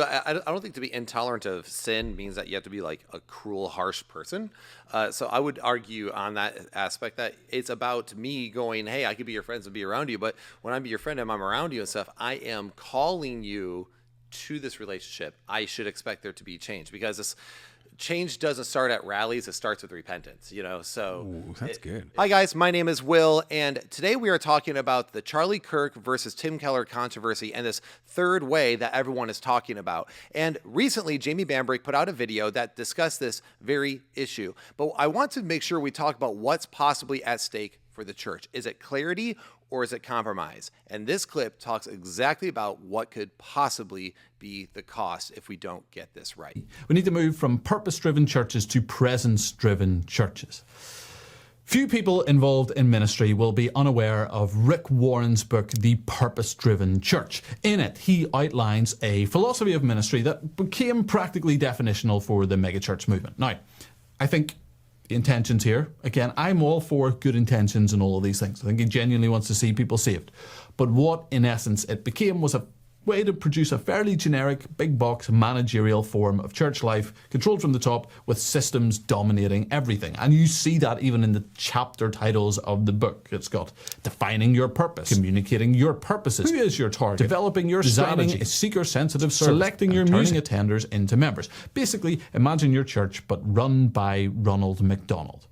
I don't think to be intolerant of sin means that you have to be like a cruel, harsh person. So I would argue on that aspect that it's about me going, hey, I could be your friends and be around you, but when I'm your friend and I'm around you and stuff, I am calling you to this relationship. I should expect there to be change, because this change doesn't start at rallies. It starts with repentance, so. Ooh, that's good. Hi guys, my name is Will, and today we are talking about the Charlie Kirk versus Tim Keller controversy and this third way that everyone is talking about. And recently, Jamie Bambrick put out a video that discussed this very issue. But I want to make sure we talk about what's possibly at stake for the church. Is it clarity or is it compromise? And this clip talks exactly about what could possibly be the cost if we don't get this right. We need to move from purpose-driven churches to presence-driven churches. Few people involved in ministry will be unaware of Rick Warren's book, The Purpose-Driven Church. In it, he outlines a philosophy of ministry that became practically definitional for the megachurch movement. Now, I think the intentions here, again, I'm all for good intentions and all of these things. I think he genuinely wants to see people saved. But what, in essence, it became was a way to produce a fairly generic, big box, managerial form of church life, controlled from the top, with systems dominating everything. And you see that even in the chapter titles of the book. It's got defining your purpose, communicating your purposes, who is your target, developing your strategy, a seeker-sensitive service, selecting your music, turning attenders into members. Basically, imagine your church, but run by Ronald McDonald.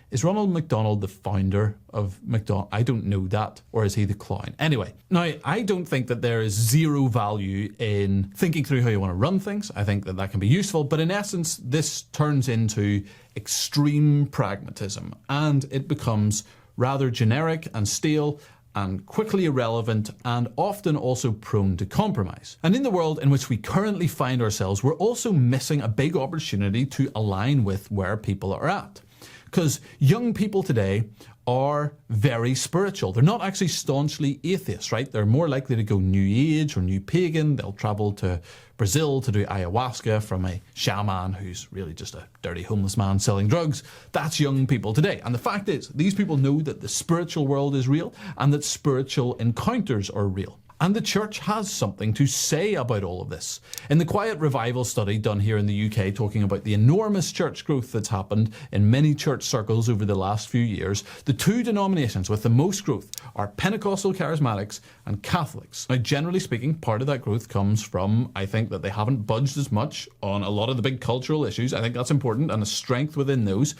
Is Ronald McDonald the founder of McDonald? I don't know that. Or is he the clown? Anyway, now, I don't think that there is zero value in thinking through how you want to run things. I think that that can be useful. But in essence, this turns into extreme pragmatism. And it becomes rather generic and stale and quickly irrelevant, and often also prone to compromise. And in the world in which we currently find ourselves, we're also missing a big opportunity to align with where people are at. Because young people today are very spiritual. They're not actually staunchly atheists, right? They're more likely to go New Age or New Pagan. They'll travel to Brazil to do ayahuasca from a shaman who's really just a dirty homeless man selling drugs. That's young people today. And the fact is, these people know that the spiritual world is real and that spiritual encounters are real. And the church has something to say about all of this. In the Quiet Revival study done here in the UK, talking about the enormous church growth that's happened in many church circles over the last few years, the two denominations with the most growth are Pentecostal charismatics and Catholics. Now, generally speaking, part of that growth comes from, I think, that they haven't budged as much on a lot of the big cultural issues. I think that's important, and a strength within those.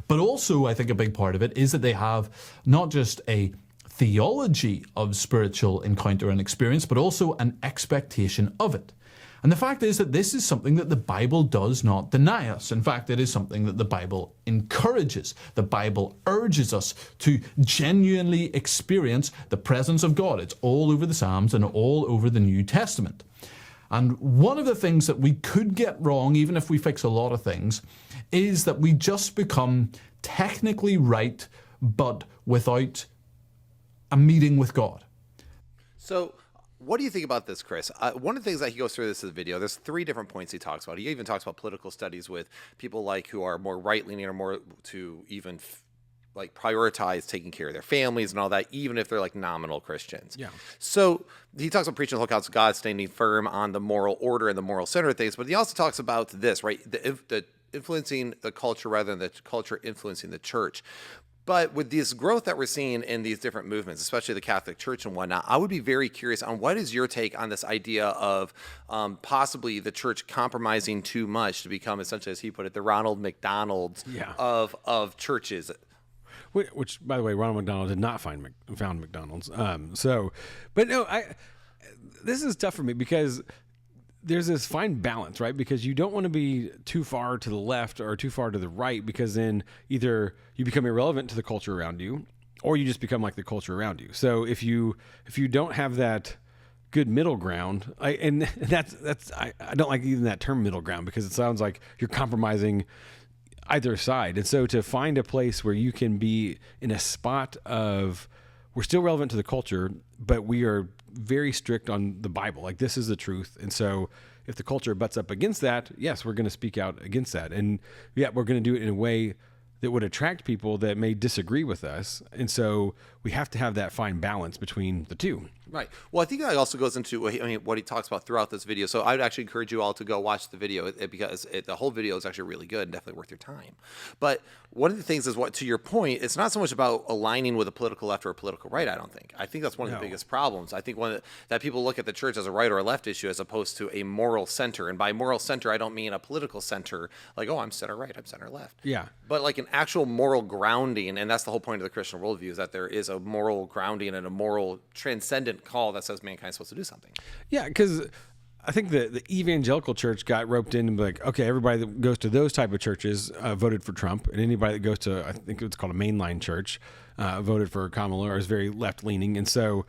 But also, I think a big part of it is that they have not just a theology of spiritual encounter and experience, but also an expectation of it. And the fact is that this is something that the Bible does not deny us. In fact, it is something that the Bible encourages. The Bible urges us to genuinely experience the presence of God. It's all over the Psalms and all over the New Testament. And one of the things that we could get wrong, even if we fix a lot of things, is that we just become technically right, but without a meeting with God. So what do you think about this, Chris? One of the things that he goes through this video, there's 3 different points he talks about. He even talks about political studies with people like who are more right-leaning or more to even like prioritize taking care of their families and all that, even if they're like nominal Christians. Yeah. So he talks about preaching the whole counsel of God, standing firm on the moral order and the moral center of things, but he also talks about this, right? The influencing the culture rather than the culture influencing the church. But with this growth that we're seeing in these different movements, especially the Catholic Church and whatnot, I would be very curious on what is your take on this idea of possibly the church compromising too much to become, essentially, as he put it, the Ronald McDonald's of churches. Which, by the way, Ronald McDonald did not found McDonald's. But no, this is tough for me because there's this fine balance, right? Because you don't want to be too far to the left or too far to the right, because then either you become irrelevant to the culture around you, or you just become like the culture around you. So if you don't have that good middle ground, I don't like even that term middle ground, because it sounds like you're compromising either side. And so to find a place where you can be in a spot of, we're still relevant to the culture, but we are very strict on the Bible. Like, this is the truth. And so if the culture butts up against that, yes, we're going to speak out against that. And yeah, we're going to do it in a way that would attract people that may disagree with us. And so we have to have that fine balance between the two. Right. Well, I think that also goes into what he talks about throughout this video. So I'd actually encourage you all to go watch the video because the whole video is actually really good and definitely worth your time. But one of the things is to your point, it's not so much about aligning with a political left or a political right, I don't think. I think that's one of the biggest problems. I think that people look at the church as a right or a left issue as opposed to a moral center. And by moral center, I don't mean a political center, like, oh, I'm center right, I'm center left. Yeah. But like an actual moral grounding, and that's the whole point of the Christian worldview, is that there is a moral grounding and a moral transcendent call that says mankind's supposed to do something. Yeah, because I think the evangelical church got roped in and be like, okay, everybody that goes to those type of churches voted for Trump, and anybody that goes to, I think it's called a mainline church, voted for Kamala or is very left leaning, and so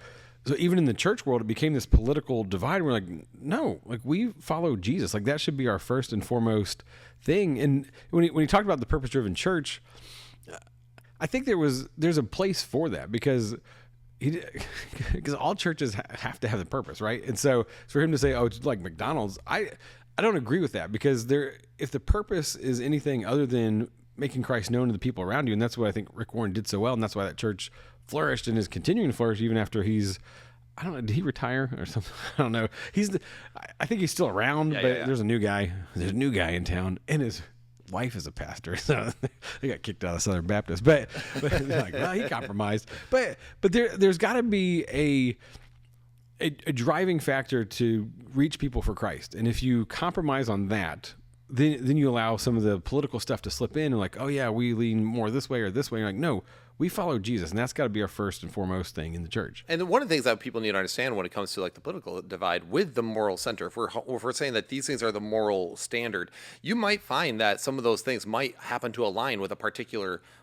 even in the church world, it became this political divide. We're like, no, like we follow Jesus, like that should be our first and foremost thing. And when he talked about the purpose driven church, I think there's a place for that because all churches have to have the purpose, right? And so for him to say, oh, it's like McDonald's, I don't agree with that because if the purpose is anything other than making Christ known to the people around you, and that's what I think Rick Warren did so well, and that's why that church flourished and is continuing to flourish even after I don't know, did he retire or something? I don't know. I think he's still around, but there's a new guy in town, and his wife is a pastor, so they got kicked out of Southern Baptist. But like, well, he compromised. But there's got to be a driving factor to reach people for Christ, and if you compromise on that, then you allow some of the political stuff to slip in, and like, oh yeah, we lean more this way or this way. You're like, no, we follow Jesus, and that's got to be our first and foremost thing in the church. And one of the things that people need to understand when it comes to like the political divide with the moral center, if we're saying that these things are the moral standard, you might find that some of those things might happen to align with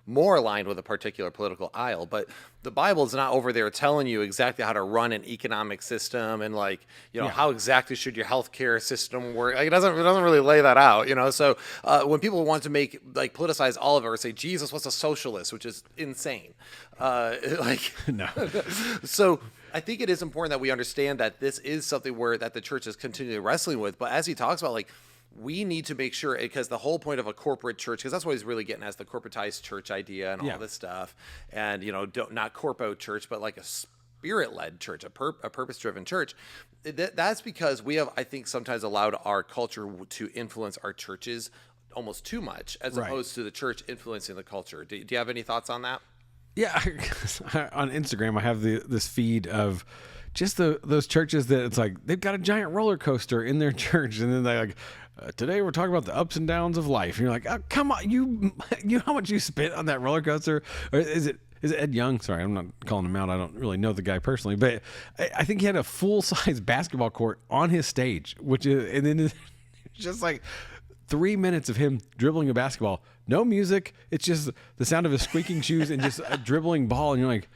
more aligned with a particular political aisle. But the Bible is not over there telling you exactly how to run an economic system and like, how exactly should your healthcare system work. Like, it doesn't really lay that out, So when people want to politicize all of it or say Jesus was a socialist, which is insane. No. So I think it is important that we understand that this is something that the church is continually wrestling with. But as he talks about, like, we need to make sure, because the whole point of a corporate church, because that's what he's really getting at, is the corporatized church idea and all this stuff. And, not corpo church, but like a spirit-led church, a purpose-driven church. That's because we have, I think, sometimes allowed our culture to influence our churches almost too much, as opposed to the church influencing the culture. Do you have any thoughts on that? Yeah, on Instagram, I have this feed of just those churches that it's like they've got a giant roller coaster in their church, and then they're like, today we're talking about the ups and downs of life. And you're like, oh, come on, you how much you spent on that roller coaster? Or is it Ed Young? Sorry, I'm not calling him out. I don't really know the guy personally, but I think he had a full-size basketball court on his stage, and then it's just like 3 minutes of him dribbling a basketball. No music. It's just the sound of his squeaking shoes and just a dribbling ball. And you're like,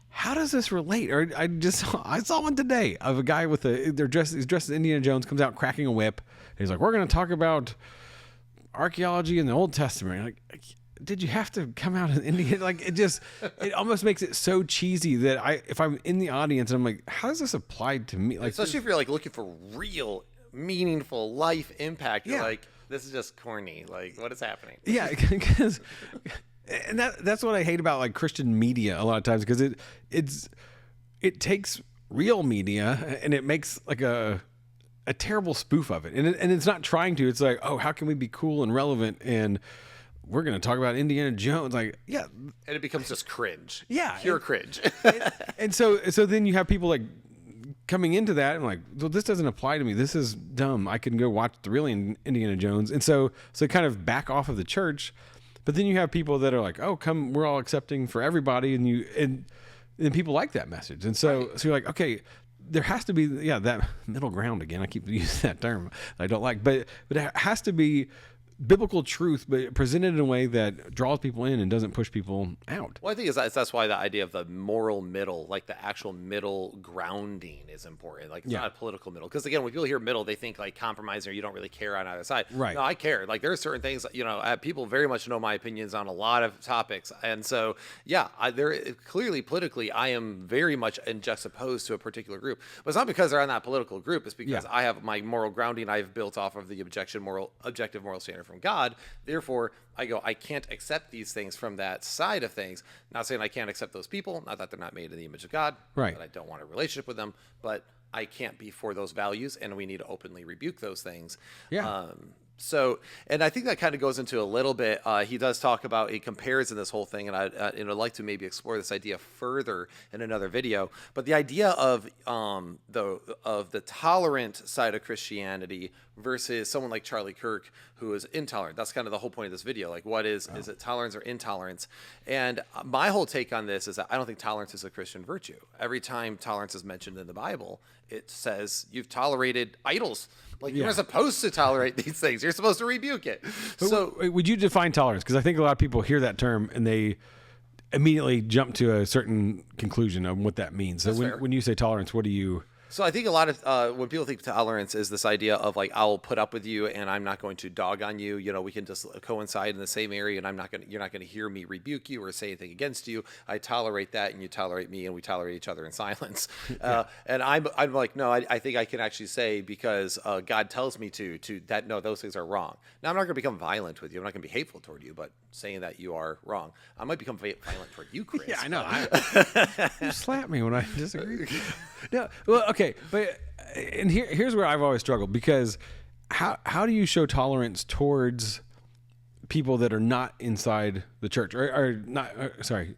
how does this relate? Or I saw one today of a guy he's dressed as Indiana Jones, comes out cracking a whip. He's like, we're going to talk about archaeology in the Old Testament. You're like, did you have to come out in Indiana? Like, it almost makes it so cheesy that if I'm in the audience and I'm like, how does this apply to me? Like, especially if you're like looking for real, meaningful life impact. You're like, this is just corny. Like, what is happening? Yeah, because and that's what I hate about like Christian media a lot of times, because it takes real media and it makes like a terrible spoof of it, and it's not trying to. It's like, oh, how can we be cool and relevant, and we're going to talk about Indiana Jones? Like, yeah, and it becomes just cringe. Yeah, pure cringe. and so then you have people like coming into that and like, well, this doesn't apply to me. This is dumb. I can go watch the real Indiana Jones. And so kind of back off of the church. But then you have people that are like, oh, come, we're all accepting for everybody. And people like that message. And so you're like, okay, there has to be, that middle ground again. I keep using that term I don't like, but it has to be biblical truth, but presented in a way that draws people in and doesn't push people out. Well, I think that's why the idea of the moral middle, like the actual middle grounding, is important. Like, it's not a political middle. Because again, when people hear middle, they think like compromising or you don't really care on either side. Right. No, I care. Like, there are certain things, people very much know my opinions on a lot of topics. And so, clearly politically, I am very much juxtaposed to a particular group. But it's not because they're on that political group. It's because I have my moral grounding I've built off of the objective moral standard from God. Therefore, I go, I can't accept these things from that side of things. Not saying I can't accept those people, not that they're not made in the image of God, Right. that I don't want a relationship with them, but I can't be for those values, and we need to openly rebuke those things. Yeah. So, and I think that kind of goes into a little bit. He does talk about, he compares in this whole thing, and I'd like to maybe explore this idea further in another video. But the idea of the tolerant side of Christianity versus someone like Charlie Kirk, who is intolerant. That's kind of the whole point of this video. Like, what is it tolerance or intolerance? And my whole take on this is that I don't think tolerance is a Christian virtue. Every time tolerance is mentioned in the Bible, it says you've tolerated idols. Like, you're not supposed to tolerate these things. You're supposed to rebuke it. So, would you define tolerance? Because I think a lot of people hear that term and they immediately jump to a certain conclusion of what that means. So when you say tolerance, what do you... So I think a lot of when people think tolerance is this idea of like, I'll put up with you and I'm not going to dog on you. You know, we can just coincide in the same area and you're not going to hear me rebuke you or say anything against you. I tolerate that and you tolerate me and we tolerate each other in silence. And I'm like, no, I think I can actually say, because God tells me to that, no, those things are wrong. Now, I'm not going to become violent with you. I'm not going to be hateful toward you, but saying that you are wrong. I might become violent toward you, Chris. Yeah, I know. You slap me when I disagree. No, well, okay, but and here's where I've always struggled, because how do you show tolerance towards people that are not inside the church or not? Sorry,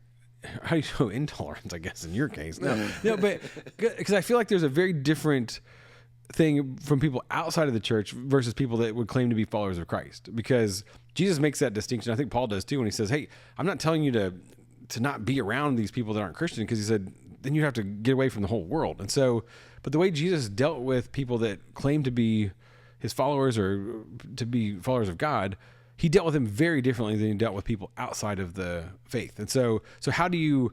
how do you show intolerance? I guess in your case, no, but because I feel like there's a very different thing from people outside of the church versus people that would claim to be followers of Christ, because Jesus makes that distinction. I think Paul does too when he says, "Hey, I'm not telling you to not be around these people that aren't Christian," because he said, then you have to get away from the whole world. And so, but the way Jesus dealt with people that claim to be his followers or to be followers of God, he dealt with them very differently than he dealt with people outside of the faith. And so how do you,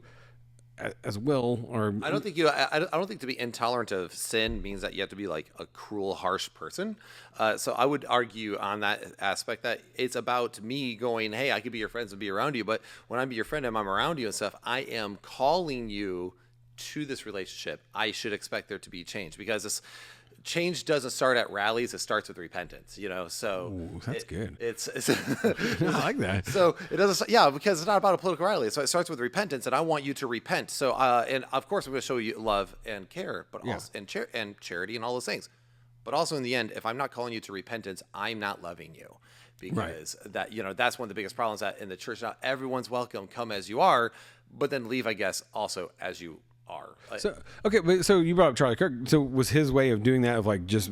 as Will, or I don't think to be intolerant of sin means that you have to be like a cruel, harsh person. So I would argue on that aspect that it's about me going, hey, I could be your friends and be around you, but when I'm your friend and I'm around you and stuff, I am calling you to this relationship. I should expect there to be change, because this change doesn't start at rallies. It starts with repentance, you know? So ooh, that's good. It's I like that. So it doesn't, because it's not about a political rally. So it starts with repentance, and I want you to repent. So, and of course I'm going to show you love and care, but also, and charity and all those things. But also in the end, if I'm not calling you to repentance, I'm not loving you. Because that, that's one of the biggest problems, that in the church, not everyone's welcome, come as you are, but then leave, I guess, also as you are. So, okay, but so you brought up Charlie Kirk. So was his way of doing that of like just,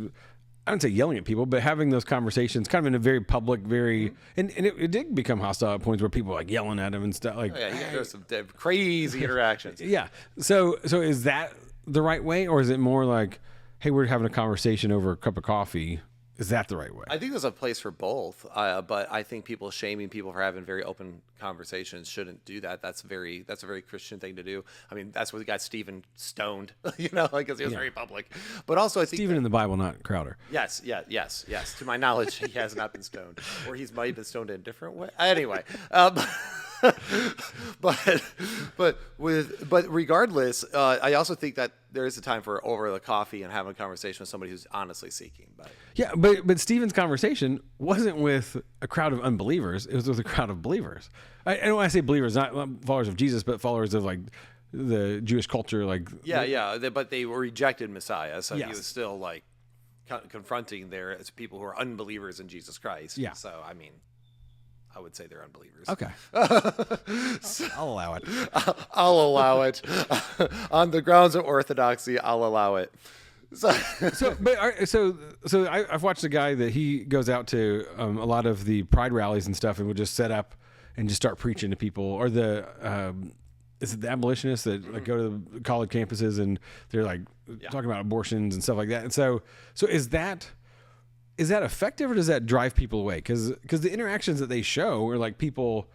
I don't say yelling at people, but having those conversations kind of in a very public, very, and it did become hostile at points where people were like yelling at him and stuff. Like, there's some crazy interactions. Yeah. So is that the right way, or is it more like, hey, we're having a conversation over a cup of coffee? Is that the right way? I think there's a place for both, but I think people shaming people for having very open conversations shouldn't do that. That's a very Christian thing to do. I mean, that's what got Stephen stoned, because he was very public. But also, I think Stephen in the Bible, not Crowder. Yes. To my knowledge, he has not been stoned, or he's might have been stoned in a different way. Anyway. But regardless, I also think that there is a time for over the coffee and having a conversation with somebody who's honestly seeking. But Stephen's conversation wasn't with a crowd of unbelievers; it was with a crowd of believers. I don't want to say believers, not followers of Jesus, but followers of like the Jewish culture. But they rejected Messiah, so yes. he was still like confronting their people who are unbelievers in Jesus Christ. Yeah. So I mean, I would say they're unbelievers. Okay. I'll allow it. I'll allow it. On the grounds of orthodoxy, I'll allow it. I've watched a guy that he goes out to a lot of the pride rallies and stuff and would just set up and just start preaching to people, or is it the abolitionists that like go to the college campuses and they're like talking about abortions and stuff like that. And so is that effective, or does that drive people away? Because the interactions that they show are like people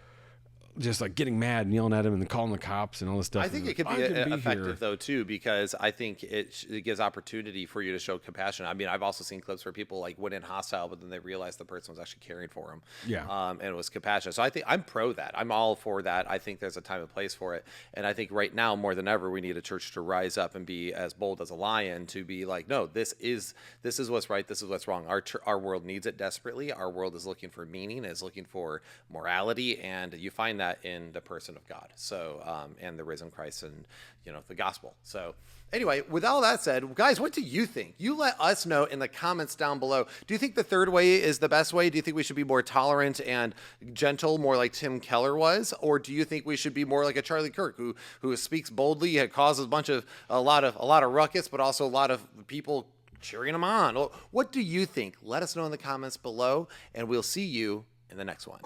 just like getting mad and yelling at him and then calling the cops and all this stuff. I think it could be effective though too, because I think it gives opportunity for you to show compassion. I mean, I've also seen clips where people like went in hostile, but then they realized the person was actually caring for them. Yeah. And it was compassion. So I think I'm pro that. I'm all for that. I think there's a time and place for it. And I think right now more than ever, we need a church to rise up and be as bold as a lion, to be like, no, this is what's right. This is what's wrong. Our world needs it desperately. Our world is looking for meaning, is looking for morality, and you find that in the person of God. So, and the risen Christ, and the gospel. So anyway, with all that said, guys, what do you think? You let us know in the comments down below. Do you think the third way is the best way? Do you think we should be more tolerant and gentle, more like Tim Keller was? Or do you think we should be more like a Charlie Kirk, who speaks boldly, causes a lot of ruckus, but also a lot of people cheering him on? What do you think? Let us know in the comments below, and we'll see you in the next one.